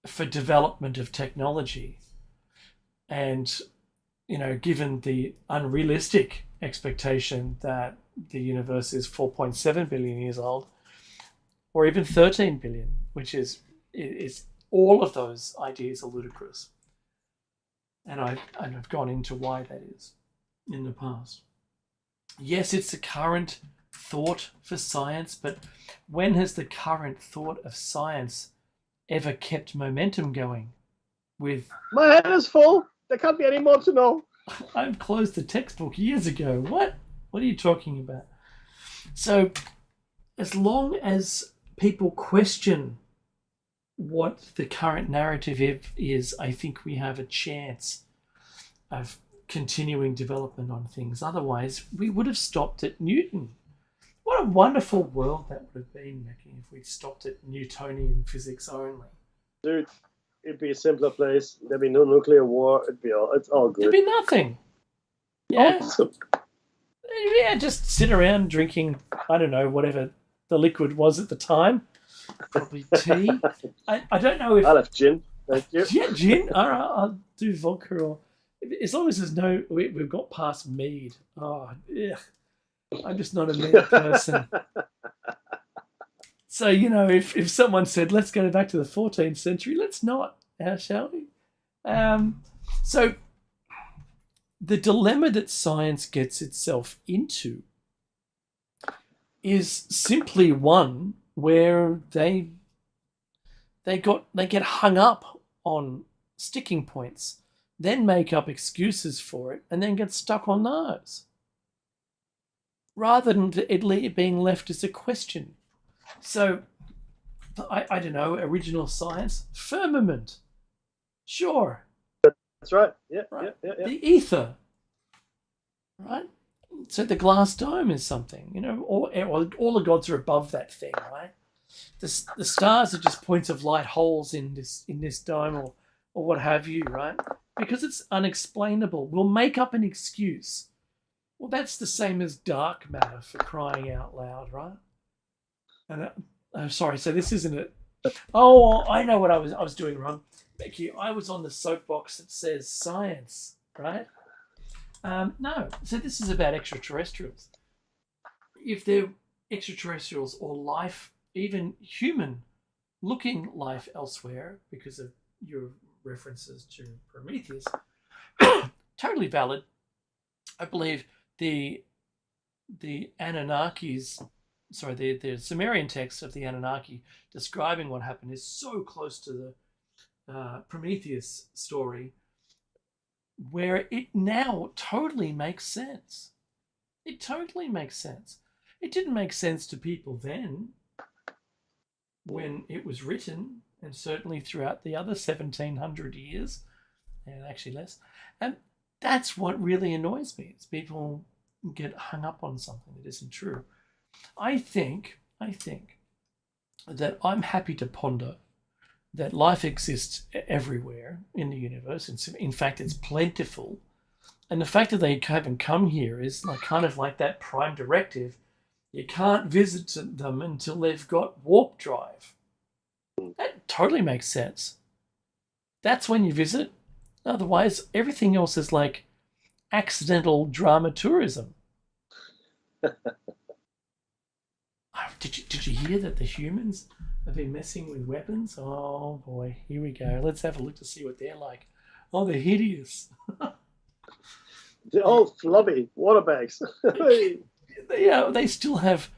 Speaker 2: for development of technology, and given the unrealistic expectation that the universe is 4.7 billion years old, or even 13 billion, which is all of those ideas are ludicrous. And I've gone into why that is in the past. Yes, it's the current thought for science, but when has the current thought of science ever kept momentum going?
Speaker 1: My head is full. There can't be any more to know.
Speaker 2: I've closed the textbook years ago. What are you talking about? So as long as people question what the current narrative is, I think we have a chance of continuing development on things. Otherwise, we would have stopped at Newton. What a wonderful world that would have been, Mickey, if we'd stopped at Newtonian physics only.
Speaker 1: Dude, it'd be a simpler place. There'd be no nuclear war. It's all good.
Speaker 2: There'd be nothing. Yeah.
Speaker 1: Awesome.
Speaker 2: Yeah, just sit around drinking, I don't know, whatever the liquid was at the time. Probably tea. I don't know if...
Speaker 1: I'll have gin. Thank you.
Speaker 2: Yeah, gin? All right, I'll do vodka, or... As long as there's no... We've got past mead. Oh, yeah. I'm just not a mead person. So, if someone said, let's go back to the 14th century, let's not, shall we? So, the dilemma that science gets itself into is simply one where they get hung up on sticking points, then make up excuses for it, and then get stuck on those, rather than it being left as a question. So, I don't know, original science, firmament, sure.
Speaker 1: That's right. Yeah,
Speaker 2: right.
Speaker 1: Yeah.
Speaker 2: The ether, right? So the glass dome is something, all the gods are above that thing, right? The stars are just points of light holes in this dome, or what have you, right? Because it's unexplainable. We'll make up an excuse. Well, that's the same as dark matter, for crying out loud, right? And I'm sorry, so this isn't it. Oh, I know what I was doing wrong. Becky, I was on the soapbox that says science, right? No, so this is about extraterrestrials. If they're extraterrestrials or life, even human-looking life elsewhere, because of your references to Prometheus, totally valid. I believe the Anunnakis, the Sumerian text of the Anunnaki describing what happened is so close to the Prometheus story, where it now totally makes sense. It totally makes sense. It didn't make sense to people then when it was written, and certainly throughout the other 1700 years, and actually less. And that's what really annoys me, is people get hung up on something that isn't true. I think that I'm happy to ponder that life exists everywhere in the universe. In fact, it's plentiful. And the fact that they haven't come here is like kind of like that prime directive. You can't visit them until they've got warp drive. That totally makes sense. That's when you visit. Otherwise, everything else is like accidental drama tourism. Did you hear that the humans have been messing with weapons? Oh boy, here we go. Let's have a look to see what they're like. Oh, they're hideous.
Speaker 1: The old flubby water bags.
Speaker 2: They still have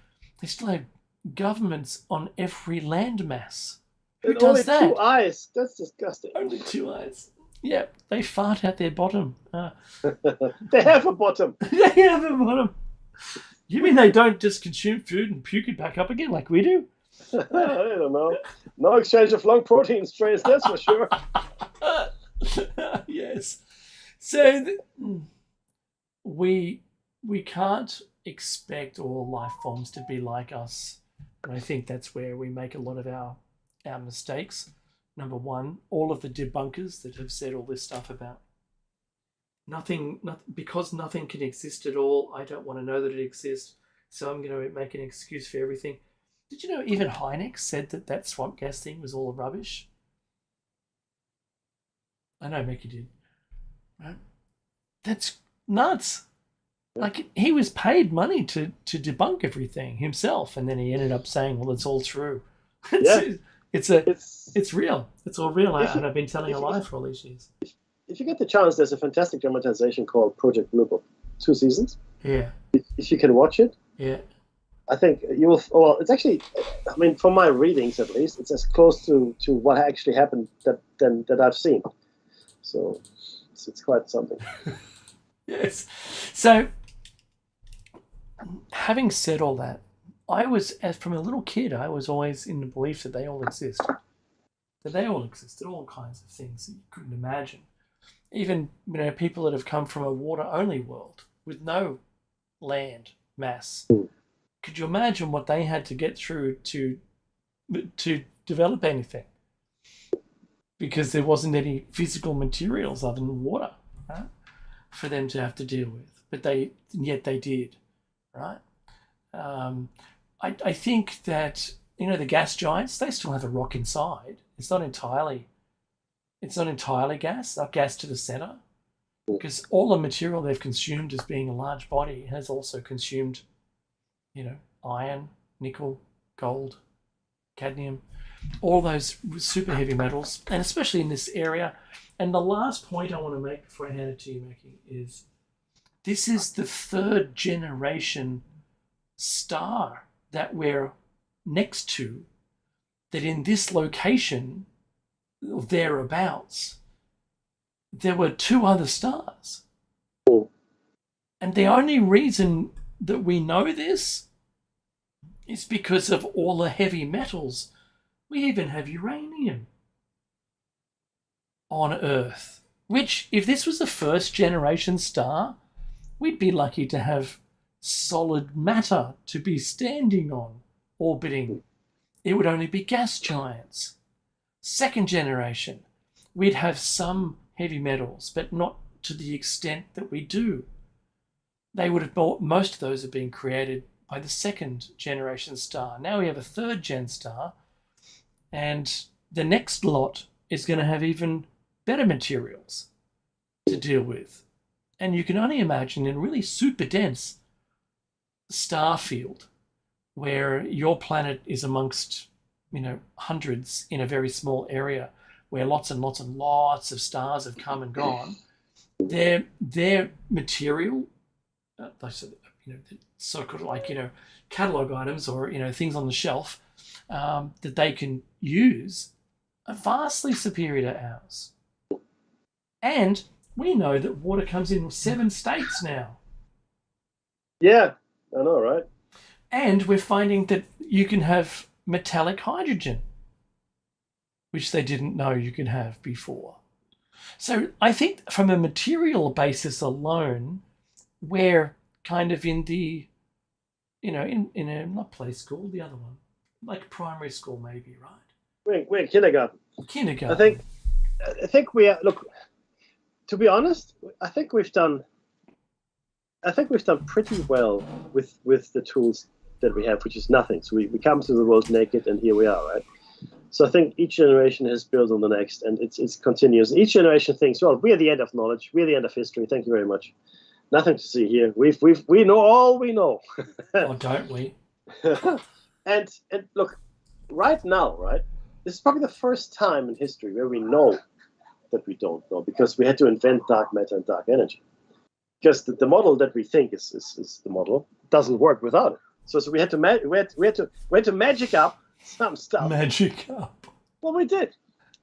Speaker 2: governments on every landmass. Who does
Speaker 1: only
Speaker 2: that?
Speaker 1: 2 eyes. That's disgusting.
Speaker 2: Only 2 eyes. Yeah, they fart out their bottom.
Speaker 1: They have a bottom.
Speaker 2: They have a bottom. You mean they don't just consume food and puke it back up again like we do?
Speaker 1: I don't know. No exchange of long protein strains, that's for sure.
Speaker 2: Yes. So we can't expect all life forms to be like us. And I think that's where we make a lot of our mistakes. Number one, all of the debunkers that have said all this stuff about nothing, because nothing can exist at all, I don't want to know that it exists, so I'm going to make an excuse for everything. Did you know even Hynex said that swamp gas thing was all rubbish? I know Mickey did. Right? That's nuts. Like, he was paid money to debunk everything himself, and then he ended up saying, well, it's all true. It's real. It's all real, and I've been telling a lie for all these years.
Speaker 1: If you get the chance, there's a fantastic dramatization called Project Blue Book. 2 seasons.
Speaker 2: Yeah.
Speaker 1: If you can watch it.
Speaker 2: Yeah.
Speaker 1: I think you will. Well, it's actually, I mean, from my readings at least, it's as close to what actually happened that I've seen. So it's quite something.
Speaker 2: Yes. So, having said all that, from a little kid, I was always in the belief that they all exist. That all kinds of things that you couldn't imagine. Even, people that have come from a water-only world with no land mass. Could you imagine what they had to get through to develop anything? Because there wasn't any physical materials other than water, right, for them to have to deal with. But yet they did, right? I think that, the gas giants, they still have a rock inside. It's not entirely gas, not gas to the center, because all the material they've consumed as being a large body has also consumed, iron, nickel, gold, cadmium, all those super heavy metals, and especially in this area. And the last point I want to make before I hand it to you, Mackie, is this is the 3rd generation star that we're next to, that in this location, thereabouts, there were 2 other stars. And the only reason that we know this is because of all the heavy metals. We even have uranium on Earth, which, if this was a 1st generation star, we'd be lucky to have solid matter to be standing on, orbiting. It would only be gas giants. 2nd generation, we'd have some heavy metals, but not to the extent that we do. Most of those have been created by the 2nd generation star. Now we have a 3rd gen star, and the next lot is going to have even better materials to deal with. And you can only imagine in a really super dense star field where your planet is amongst, hundreds in a very small area, where lots and lots and lots of stars have come and gone. Their material, so-called catalog items or things on the shelf that they can use are vastly superior to ours. And we know that water comes in 7 states now.
Speaker 1: Yeah, I know, right?
Speaker 2: And we're finding that you can have metallic hydrogen, which they didn't know you could have before. So I think from a material basis alone, we're kind of in the, in a, not play school, the other one, like primary school maybe, right?
Speaker 1: We're in kindergarten.
Speaker 2: Kindergarten.
Speaker 1: I think we are. Look, to be honest, I think we've done pretty well with the tools that we have, which is nothing. So we come to the world naked, and here we are, right? So I think each generation has built on the next, and it's continuous. Each generation thinks, well, we're the end of knowledge, we're the end of history. Thank you very much. Nothing to see here. We know all we know.
Speaker 2: Or don't we?
Speaker 1: and look, right now, right? This is probably the first time in history where we know that we don't know, because we had to invent dark matter and dark energy. Because the model that we think is the model doesn't work without it. So we had to magic up some stuff.
Speaker 2: Magic up.
Speaker 1: Well, we did.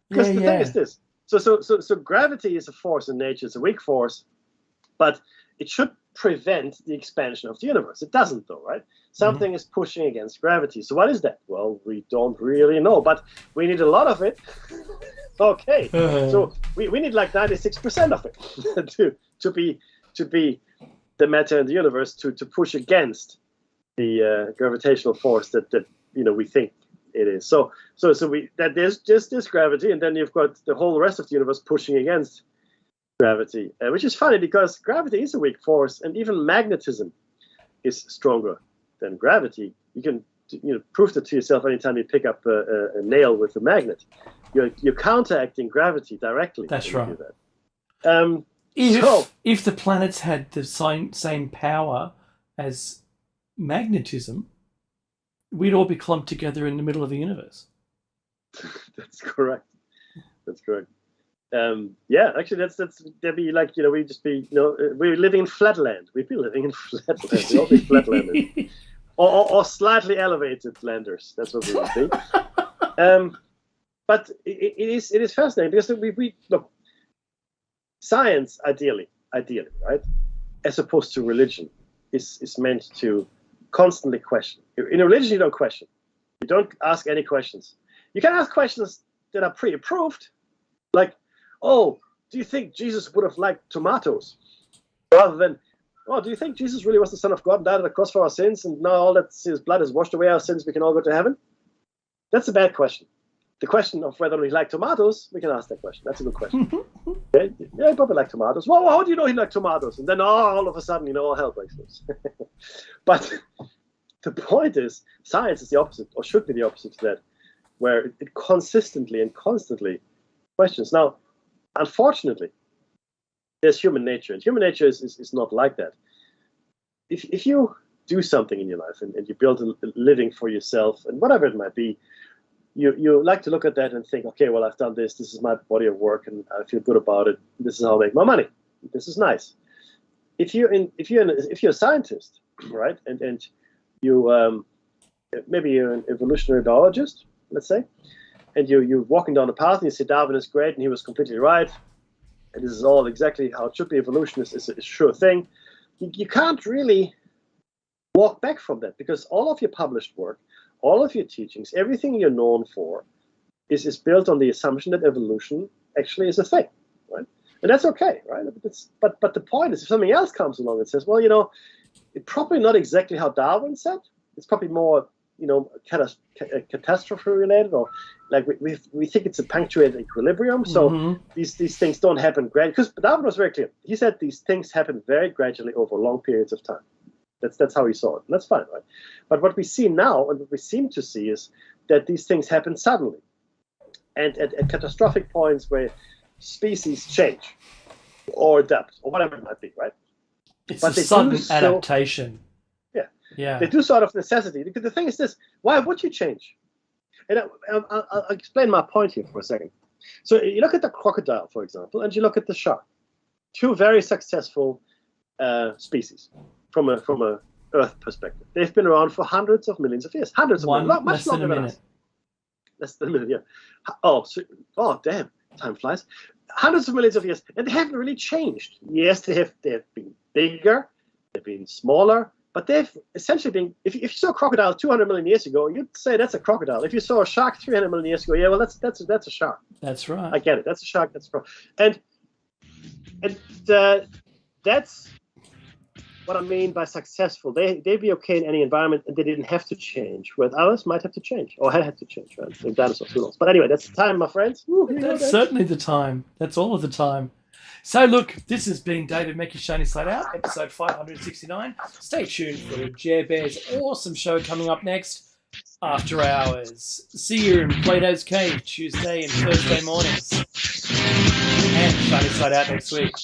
Speaker 1: Because the thing is this. So gravity is a force in nature. It's a weak force, but it should prevent the expansion of the universe. It doesn't, though, right? Something is pushing against gravity. So what is that? Well, we don't really know, but we need a lot of it. Okay. So we need like 96% of it to be the matter in the universe to push against the gravitational force that we think it is. So there's just this gravity, and then you've got the whole rest of the universe pushing against gravity, which is funny because gravity is a weak force, and even magnetism is stronger than gravity. You can prove that to yourself anytime you pick up a nail with a magnet. You're counteracting gravity directly.
Speaker 2: That's right.
Speaker 1: Do that.
Speaker 2: If the planets had the same power as magnetism, we'd all be clumped together in the middle of the universe.
Speaker 1: That's correct. Actually, that'd be like we'd just be we're living in flatland. We'd be living in flatland. We'd all be flatlanders, or slightly elevated landers. That's what we would be. But it is fascinating because we look. Science, ideally, right, as opposed to religion, is meant to constantly question. In a religion, you don't question. You don't ask any questions. You can ask questions that are pre-approved, like, oh, do you think Jesus would have liked tomatoes? Rather than, oh, do you think Jesus really was the Son of God and died on the cross for our sins, and now all that his blood has washed away our sins, we can all go to heaven? That's a bad question. The question of whether he liked tomatoes, we can ask that question. That's a good question. Okay? Yeah, he probably liked tomatoes. Well, how do you know he liked tomatoes? And then all of a sudden, all hell breaks loose. But the point is, science is the opposite, or should be the opposite to that, where it consistently and constantly questions. Now, unfortunately, there's human nature, and human nature is not like that. If you do something in your life and you build a living for yourself, and whatever it might be, you like to look at that and think, okay, well, I've done this. This is my body of work, and I feel good about it. This is how I make my money. This is nice. If you're a scientist, right, and you maybe you're an evolutionary biologist, let's say, and you're walking down the path and you say Darwin is great and he was completely right, and this is all exactly how it should be. Evolution is a sure thing. You can't really walk back from that, because all of your published work, all of your teachings, everything you're known for is built on the assumption that evolution actually is a thing, right? And that's okay, right? But the point is, if something else comes along and says, well, it's probably not exactly how Darwin said. It's probably more, catastrophe related, or like we think it's a punctuated equilibrium. So these things don't happen gradually. Because Darwin was very clear. He said these things happen very gradually over long periods of time. That's how he saw it. And that's fine, right? But what we see now, and what we seem to see, is that these things happen suddenly, and at catastrophic points where species change or adapt or whatever it might be, right?
Speaker 2: It's a sudden adaptation. Yeah.
Speaker 1: They do so out of necessity. Because the thing is this: why would you change? And I'll explain my point here for a second. So you look at the crocodile, for example, and you look at the shark. Two very successful species. From a Earth perspective, they've been around for hundreds of millions of years. Hundreds of millions, much longer than us. Less than a minute, yeah. Oh, damn, time flies. Hundreds of millions of years, and they haven't really changed. Yes, they have been bigger, they've been smaller, but they've essentially been. If you saw a crocodile 200 million years ago, you'd say that's a crocodile. If you saw a shark 300 million years ago, yeah, well, that's a shark.
Speaker 2: That's right.
Speaker 1: I get it. That's a shark. That's a crocodile. And that's what I mean by successful. They'd be okay in any environment, and they didn't have to change. Whereas others might have to change, or had to change. Right? So dinosaurs, who knows? But anyway, that's the time, my friends. Woo,
Speaker 2: That's certainly the time. That's all of the time. So look, this has been David Mackey Shiny Slide Out, episode 569. Stay tuned for Jer Bear's awesome show coming up next, After Hours. See you in Plato's Cave Tuesday and Thursday mornings. And Shiny Slide Out next week.